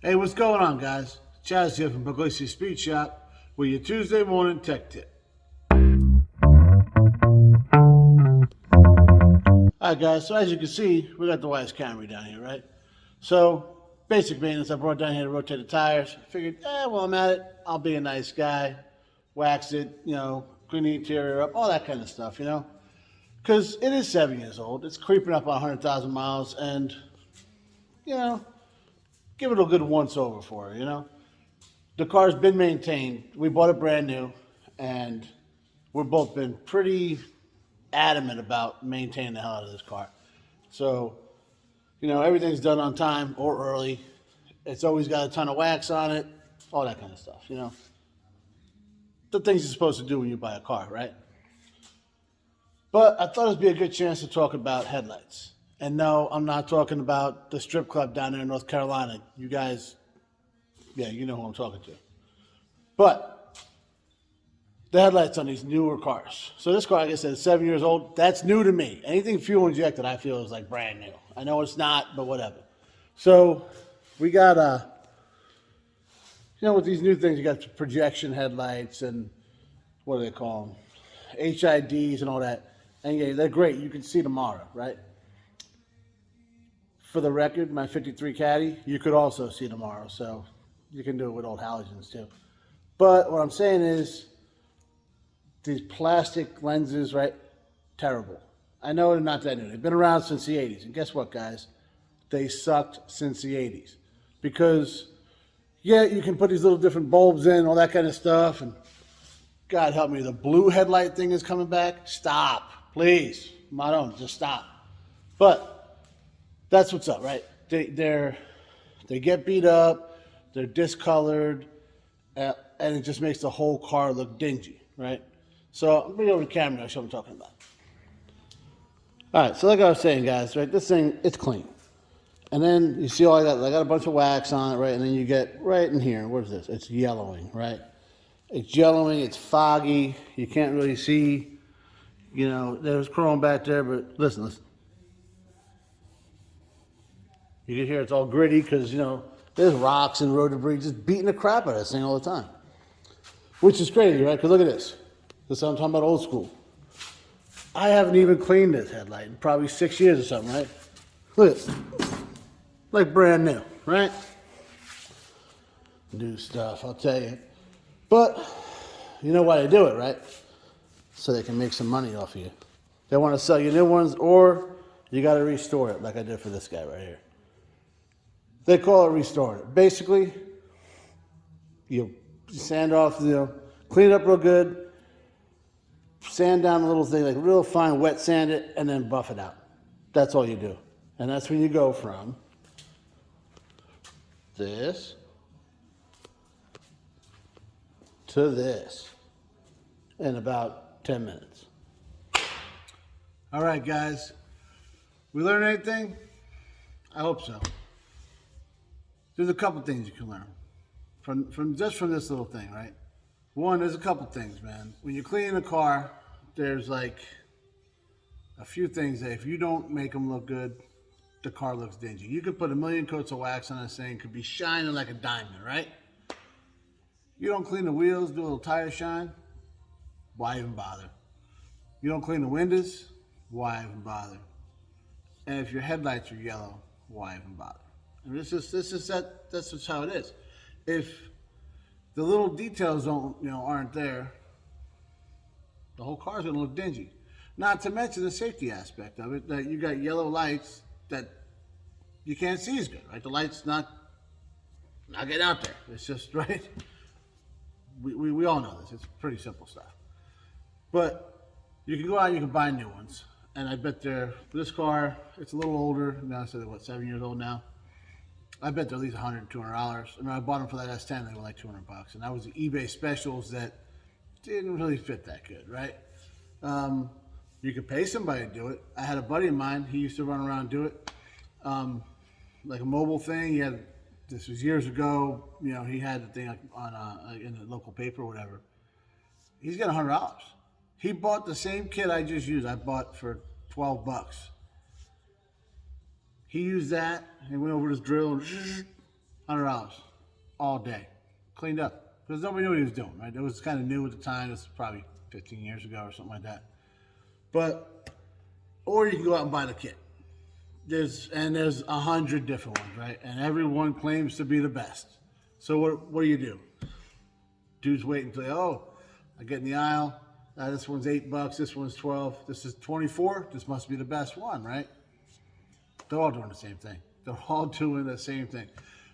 Hey, what's going on, guys? Chaz here from Pugliese Speed Shop with your Tuesday morning tech tip. Alright, guys, so as you can see, we got the wife's Camry down here, right? So, basic maintenance, I brought down here to rotate the tires. Figured, while I'm at it, I'll be a nice guy, wax it, clean the interior up, all that kind of stuff, Because it is 7 years old, it's creeping up on 100,000 miles, and, you know, give it a good once over for her. The car's been maintained. We bought it brand new, and we've both been pretty adamant about maintaining the hell out of this car. So, everything's done on time or early. It's always got a ton of wax on it, all that kind of stuff. The things you're supposed to do when you buy a car, right? But I thought it'd be a good chance to talk about headlights. And no, I'm not talking about the strip club down there in North Carolina. You guys, you know who I'm talking to. But the headlights on these newer cars. So this car, like I said, is 7 years old. That's new to me. Anything fuel injected, I feel, is like brand new. I know it's not, but whatever. So we got, with these new things, you got projection headlights and what do they call them? HIDs and all that. And yeah, they're great. You can see tomorrow, right? For the record, my 53 Caddy, you could also see tomorrow. So you can do it with old halogens too. But what I'm saying is, these plastic lenses, right? Terrible. I know they're not that new. They've been around since the 80s. And guess what, guys? They sucked since the 80s. Because, you can put these little different bulbs in, all that kind of stuff. And God help me, the blue headlight thing is coming back. Stop. Please. Madon, just stop. But that's what's up, right? They get beat up. They're discolored. And it just makes the whole car look dingy, right? So I'm bring over the camera. I'll show what I'm talking about. All right, so like I was saying, guys, right? This thing, it's clean. And then you see all I got a bunch of wax on it, right? And then you get right in here. What is this? It's yellowing, right? It's yellowing. It's foggy. You can't really see. There's chrome back there, but listen. You can hear it's all gritty because, there's rocks and road debris just beating the crap out of this thing all the time. Which is crazy, right? Because look at this. This is what I'm talking about, old school. I haven't even cleaned this headlight in probably 6 years or something, right? Look at this. Like brand new, right? New stuff, I'll tell you. But you know why they do it, right? So they can make some money off of you. They want to sell you new ones, or you got to restore it like I did for this guy right here. They call it restoring it. Basically, you sand off, clean it up real good, sand down a little thing, like real fine, wet sand it, and then buff it out. That's all you do. And that's when you go from this to this in about 10 minutes. All right, guys. We learned anything? I hope so. There's a couple things you can learn from this little thing, right? One, there's a couple things, man. When you're cleaning a car, there's like a few things that if you don't make them look good, the car looks dingy. You could put a million coats of wax on this thing, could be shining like a diamond, right? You don't clean the wheels, do a little tire shine, why even bother? You don't clean the windows, why even bother? And if your headlights are yellow, why even bother? And that's just how it is. If the little details aren't there, the whole car's gonna look dingy. Not to mention the safety aspect of it, that you got yellow lights that you can't see as good, right? The light's not getting out there. It's just, right? We all know this. It's pretty simple stuff. But you can go out and you can buy new ones. And I bet this car, it's a little older. Now I said, 7 years old now? I bet they're at least $100, $200. I mean, I bought them for that S10. They were like $200, and that was the eBay specials that didn't really fit that good, right? You could pay somebody to do it. I had a buddy of mine. He used to run around and do it, like a mobile thing. This was years ago. He had the thing on in the local paper or whatever. He's got $100. He bought the same kit I just used. I bought for $12. He used that and went over his drill and $100 all day, cleaned up, because nobody knew what he was doing, right? It was kind of new at the time. This was probably 15 years ago or something like that. But, or you can go out and buy the kit. There's 100 different ones, right? And everyone claims to be the best. So what do? Dudes wait until, oh, I get in the aisle. This one's $8. This one's 12. This is 24. This must be the best one, right? They're all doing the same thing. They're all doing the same thing.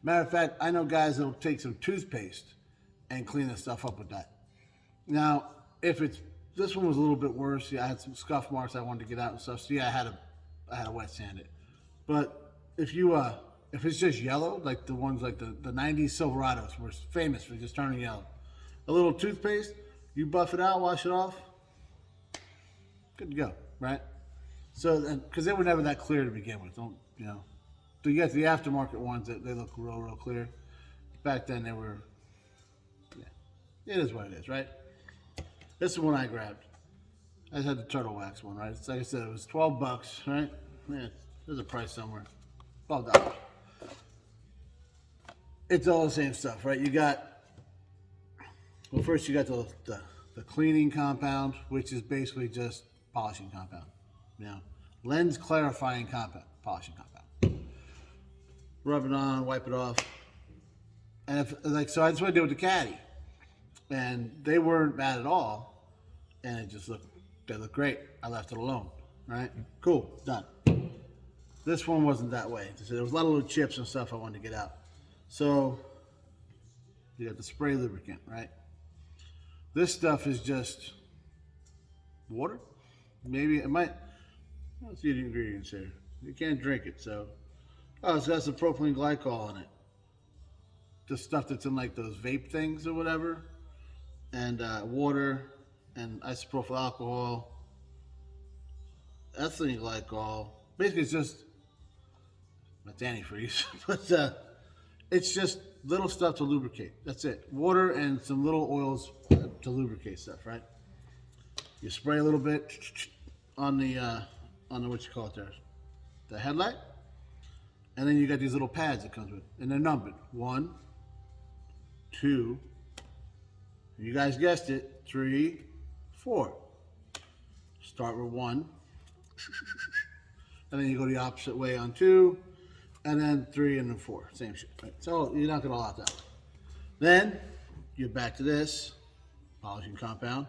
Matter of fact, I know guys that'll take some toothpaste and clean the stuff up with that. Now, this one was a little bit worse. Yeah, I had some scuff marks I wanted to get out and stuff. So yeah, I had to wet sand it. But if it's just yellow, like the ones like the 90s Silverados were famous for just turning yellow. A little toothpaste, you buff it out, wash it off, good to go, right? So, because they were never that clear to begin with, So you get the aftermarket ones that they look real clear. Back then they were, yeah, it is what it is, right? This is the one I grabbed. I just had the turtle wax one, right? It's like I said, it was $12, right? Yeah, there's a price somewhere, $12. It's all the same stuff, right? First you got the cleaning compound, which is basically just polishing compound. Lens clarifying compound, polishing compound. Rub it on, wipe it off. And so that's what I did with the caddy. And they weren't bad at all. And they looked great. I left it alone, right? Cool, done. This one wasn't that way. There was a lot of little chips and stuff I wanted to get out. So you got the spray lubricant, right? This stuff is just water. Maybe it might. Let's see the ingredients here. You can't drink it, so. Oh, so that's the propylene glycol in it. The stuff that's in like those vape things or whatever. And water and isopropyl alcohol. Ethylene glycol. Basically, it's just, that's antifreeze, but it's just little stuff to lubricate. That's it. Water and some little oils to lubricate stuff, right? You spray a little bit on the what you call it there, the headlight, and then you got these little pads that comes with, and they're numbered 1, 2. You guys guessed it, 3, 4. Start with 1, and then you go the opposite way on 2, and then 3, and then 4. Same shit, right? So you knock it all out that way. Then you're back to this polishing compound.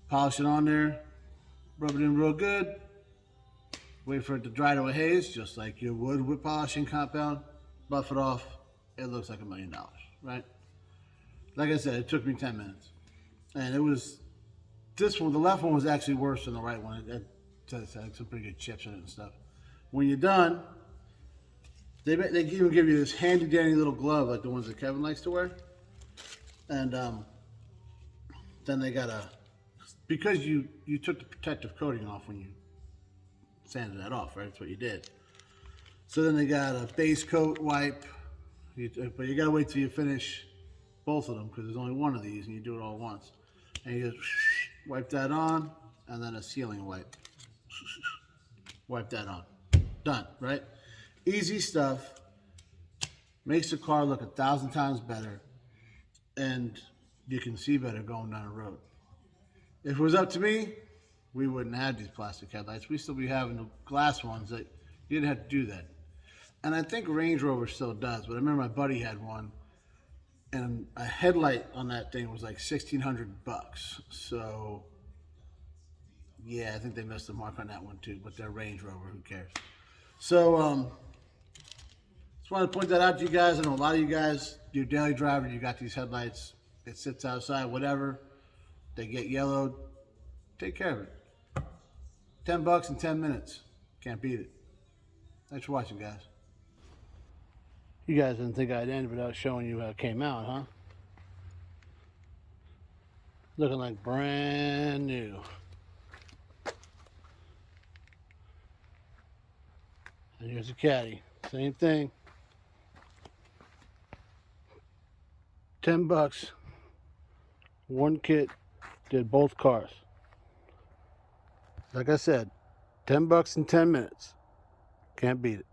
Polish it on there, rub it in real good. Wait for it to dry to a haze, just like you would with polishing compound. Buff it off. It looks like $1 million, right? Like I said, it took me 10 minutes, and it was this one. The left one was actually worse than the right one. It had some pretty good chips in it and stuff. When you're done, they even give you this handy dandy little glove like the ones that Kevin likes to wear, and then they got because you took the protective coating off when you sanded that off, right? That's what you did. So then they got a base coat wipe, but you gotta wait till you finish both of them because there's only one of these and you do it all at once. And you just wipe that on, and then a sealing wipe. Wipe that on. Done, right? Easy stuff. Makes the car look 1,000 times better, and you can see better going down the road. If it was up to me, we wouldn't have these plastic headlights. We'd still be having the glass ones that you didn't have to do that. And I think Range Rover still does, but I remember my buddy had one, and a headlight on that thing was like $1,600. So, yeah, I think they missed the mark on that one too, but they're Range Rover, who cares? So, just wanted to point that out to you guys. I know a lot of you guys, your daily driver, you got these headlights. It sits outside, whatever. They get yellowed. Take care of it. $10 in 10 minutes. Can't beat it. Thanks for watching, guys. You guys didn't think I'd end without showing you how it came out, huh? Looking like brand new. And here's the caddy. Same thing. $10. One kit did both cars. Like I said, $10 in 10 minutes. Can't beat it.